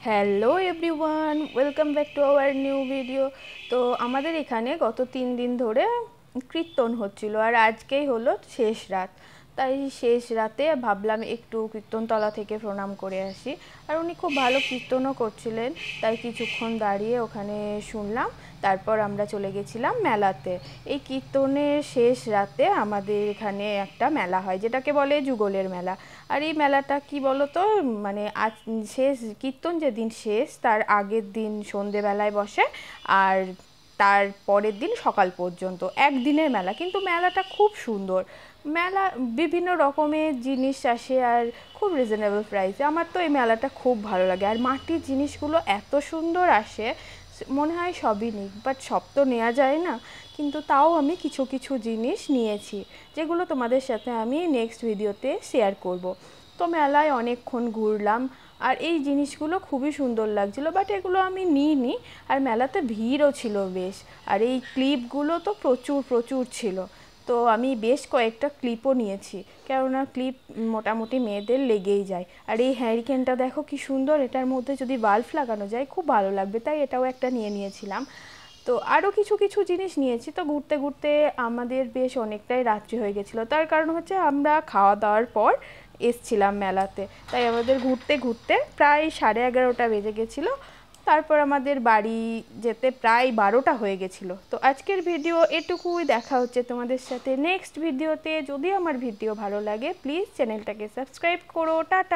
Hello everyone, welcome back to our new video. তো আমাদের এখানে গত 3 দিন ধরে কীর্তন হচ্ছিল, আর আজকেই হলো শেষ রাত। তাই শেষ রাতে ভাবলাম একটু কীর্তনতলা থেকে প্রণাম করে আসি। আর উনি খুব ভালো কীর্তনও করছিলেন, তাই কিছুক্ষণ দাঁড়িয়ে ওখানে শুনলাম। তারপর আমরা চলে গেছিলাম মেলাতে। এই কীর্তনের শেষ রাতে আমাদের এখানে একটা মেলা হয়, যেটাকে বলে যুগলের মেলা। আর এই মেলাটা কি বলো তো, মানে আজ শেষ কীর্তন যেদিন শেষ তার আগের দিন সন্ধেবেলায় বসে, আর তার পরের দিন সকাল পর্যন্ত একদিনের মেলা। কিন্তু মেলাটা খুব সুন্দর। মেলা বিভিন্ন রকমের জিনিস আসে, আর খুব রিজনেবল প্রাইসে। আমার তো এই মেলাটা খুব ভালো লাগে। আর মাটির জিনিসগুলো এত সুন্দর আসে, মনে হয় সবই নিই, বাট সব তো নেওয়া যায় না। কিন্তু তাও আমি কিছু কিছু জিনিস নিয়েছি, যেগুলো তোমাদের সাথে আমি নেক্সট ভিডিওতে শেয়ার করব। তো মেলায় অনেকক্ষণ ঘুরলাম, আর এই জিনিসগুলো খুবই সুন্দর লাগছিলো, বাট এগুলো আমি নিইনি। আর মেলাতে ভিড়ও ছিল বেশ। আর এই ক্লিপগুলো তো প্রচুর প্রচুর ছিল। তো আমি বেশ কয়েকটা ক্লিপও নিয়েছি, কেননা ক্লিপ মোটামুটি মেয়েদের লেগেই যায়। আর এই হ্যারিকেনটা দেখো কি সুন্দর, এটার মধ্যে যদি বাল্ব লাগানো যায় খুব ভালো লাগবে, তাই এটাও একটা নিয়ে নিয়েছিলাম। তো আরও কিছু কিছু জিনিস নিয়েছি। তো ঘুরতে ঘুরতে আমাদের বেশ অনেকটাই রাত্রি হয়ে গেছিলো, তার কারণ হচ্ছে আমরা খাওয়া দাওয়ার পর এসছিলাম মেলাতে। তাই আমাদের ঘুরতে ঘুরতে প্রায় 11:30 বেজে গেছিলো। তারপর আমাদের বাড়ি যেতে প্রায় 12টা হয়ে গেছিলো। তো আজকের ভিডিও এটুকুই, দেখা হচ্ছে তোমাদের সাথে নেক্সট ভিডিওতে। যদি আমার ভিডিও ভালো লাগে প্লিজ চ্যানেলটাকে সাবস্ক্রাইব করো। টাটা।